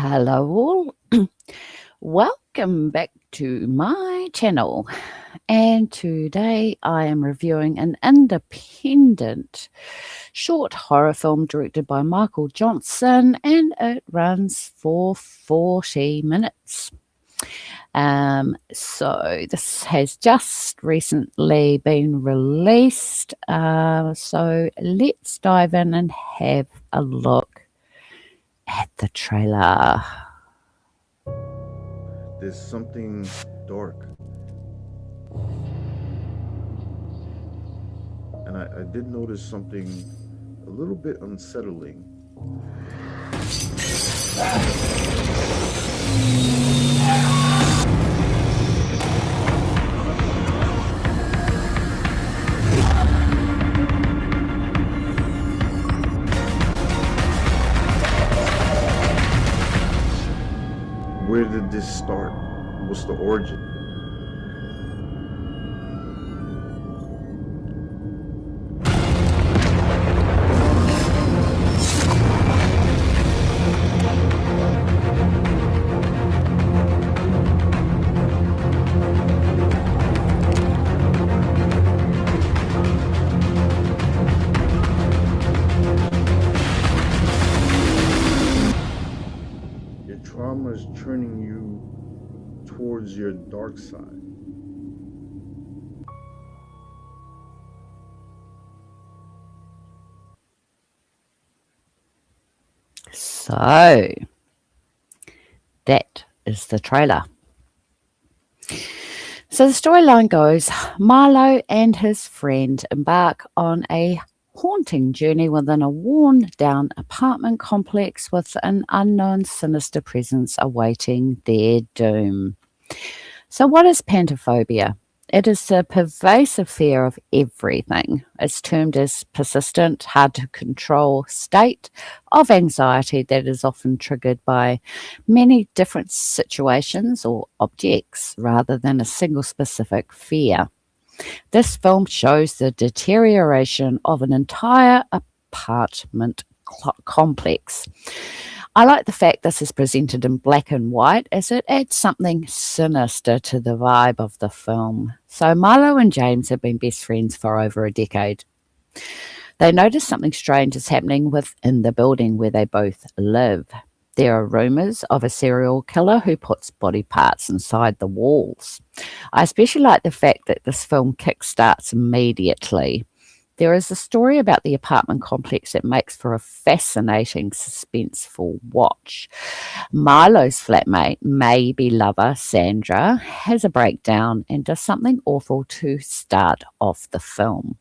Hello all, welcome back to my channel, and today I am reviewing an independent short horror film directed by Michael Johnson, and it runs for 40 minutes. So this has just recently been released, so let's dive in and have a look at the trailer. There's something dark. And I did notice something a little bit unsettling. Where did this start? What's the origin? Your trauma is turning you towards your dark side. So, that is the trailer. So the storyline goes, Milo and his friend embark on a haunting journey within a worn down apartment complex with an unknown sinister presence awaiting their doom. So what is pantophobia? It is a pervasive fear of everything. It's termed as persistent, hard to control state of anxiety that is often triggered by many different situations or objects rather than a single specific fear. This film shows the deterioration of an entire apartment complex. I like the fact this is presented in black and white as it adds something sinister to the vibe of the film. So Milo and James have been best friends for over a decade. They notice something strange is happening within the building where they both live. There are rumors of a serial killer who puts body parts inside the walls. I especially like the fact that this film kickstarts immediately. There is a story about the apartment complex that makes for a fascinating, suspenseful watch. Milo's flatmate, maybe lover, Sandra, has a breakdown and does something awful to start off the film.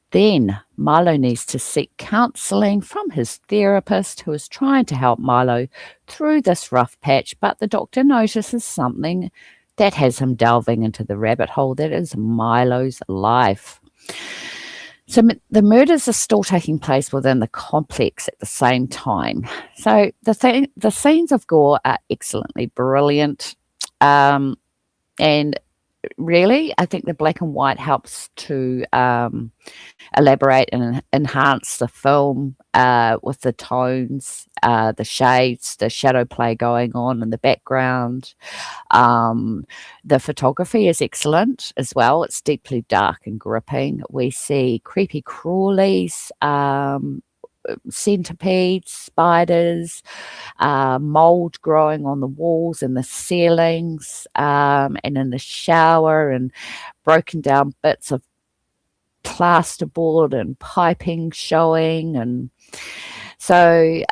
Then Milo needs to seek counseling from his therapist, who is trying to help Milo through this rough patch, but the doctor notices something that has him delving into the rabbit hole that is Milo's life. So the murders are still taking place within the complex at the same time. So the scenes of gore are excellently brilliant, and really, I think the black and white helps to elaborate and enhance the film with the tones, the shades, the shadow play going on in the background. The photography is excellent as well. It's deeply dark and gripping. We see creepy crawlies, centipedes, spiders, mold growing on the walls and the ceilings, and in the shower, and broken down bits of plasterboard and piping showing. And so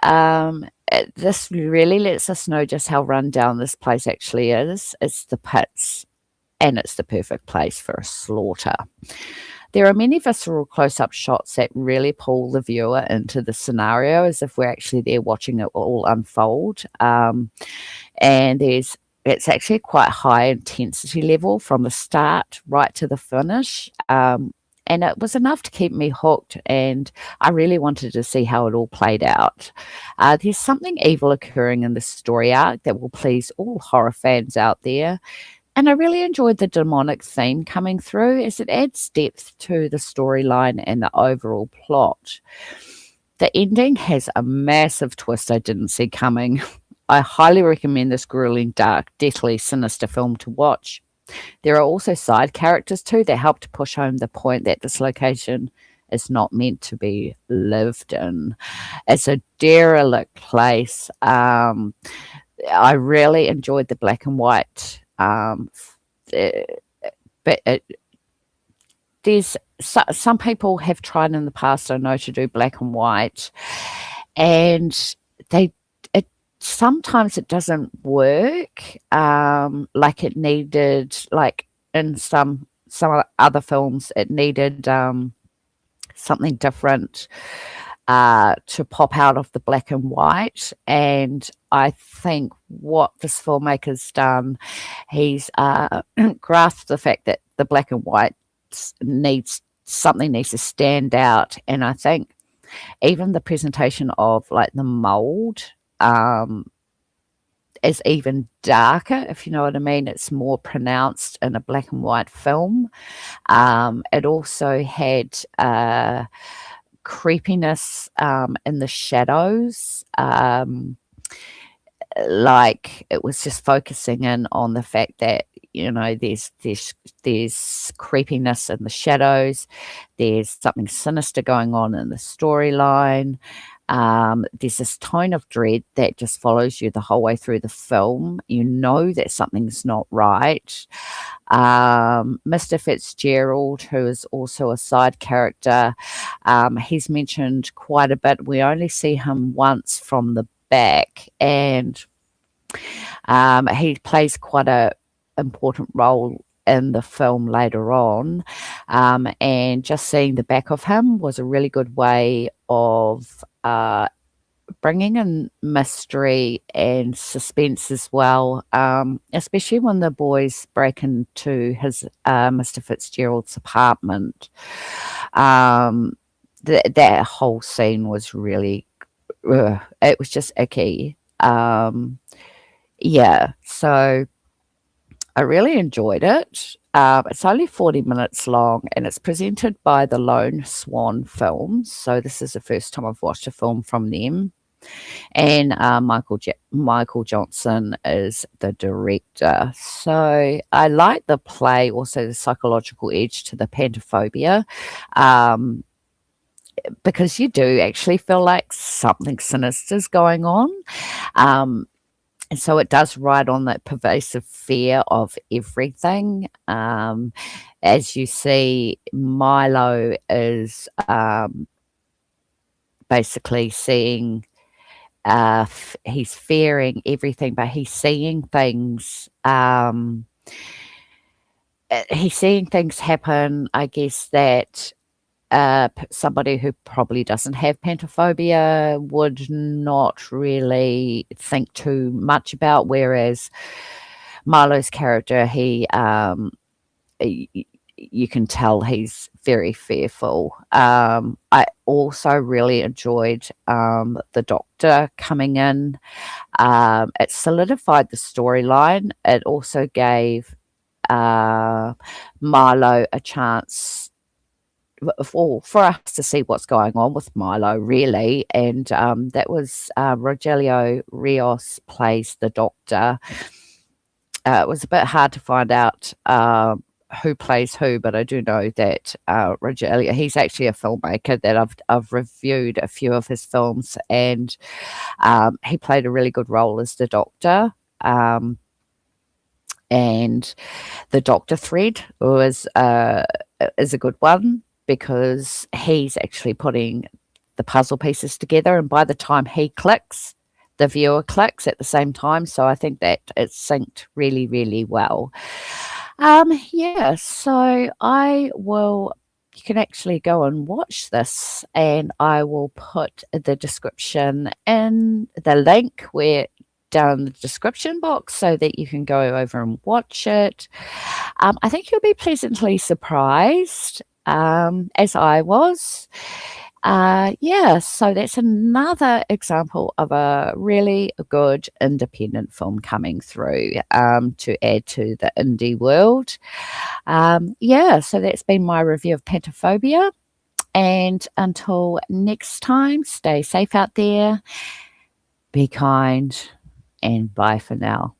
this really lets us know just how run down this place actually is. It's the pits, and it's the perfect place for a slaughter. There are many visceral close-up shots that really pull the viewer into the scenario as if we're actually there watching it all unfold. And it's actually quite high intensity level from the start right to the finish. And it was enough to keep me hooked, and I really wanted to see how it all played out. There's something evil occurring in the story arc that will please all horror fans out there. And I really enjoyed the demonic theme coming through as it adds depth to the storyline and the overall plot. The ending has a massive twist I didn't see coming. I highly recommend this grueling, dark, deathly, sinister film to watch. There are also side characters too that help to push home the point that this location is not meant to be lived in. It's a derelict place. I really enjoyed the black and white, uh, but there's some people have tried in the past, I know, to do black and white, and they it sometimes it doesn't work like it needed. Like in some other films, it needed something different to pop out of the black and white. And I think what this filmmaker's done, he's grasped the fact that the black and white needs to stand out. And I think even the presentation of like the mold is even darker, if you know what I mean. It's more pronounced in a black and white film. It also had creepiness in the shadows. Like it was just focusing in on the fact that there's creepiness in the shadows. There's something sinister going on in the storyline. There's this tone of dread that just follows you the whole way through the film. You know that something's not right. Mr. Fitzgerald, who is also a side character, he's mentioned quite a bit. We only see him once from the back, and he plays quite a important role in the film later on. And just seeing the back of him was a really good way of bringing in mystery and suspense as well, especially when the boys break into his Mr. Fitzgerald's apartment. That whole scene was really, it was just icky. Yeah, so I really enjoyed it. It's only 40 minutes long, and it's presented by the Lone Swan Films. So this is the first time I've watched a film from them. And Michael Johnson is the director. So I like the play, also the psychological edge to the Pantaphobia, because you do actually feel like something sinister is going on. And so it does ride on that pervasive fear of everything. As you see, Milo is basically seeing, he's fearing everything, but he's seeing things. He's seeing things happen, I guess, that somebody who probably doesn't have pantophobia would not really think too much about, whereas Milo's character, you can tell he's very fearful. I also really enjoyed the doctor coming in. It solidified the storyline. It also gave Milo a chance for us to see what's going on with Milo, really. And that was Rogelio Rios plays the doctor. It was a bit hard to find out who plays who, but I do know that Rogelio, he's actually a filmmaker that I've reviewed a few of his films, and he played a really good role as the doctor. And the doctor thread is a good one, because he's actually putting the puzzle pieces together, and by the time he clicks, the viewer clicks at the same time. So I think that it's synced really, really well. Yeah, so you can actually go and watch this, and I will put the description in the link down the description box so that you can go over and watch it. I think you'll be pleasantly surprised, as I was. Yeah, so that's another example of a really good independent film coming through to add to the indie world. Yeah, so that's been my review of Pantaphobia. And until next time, stay safe out there, be kind, and bye for now.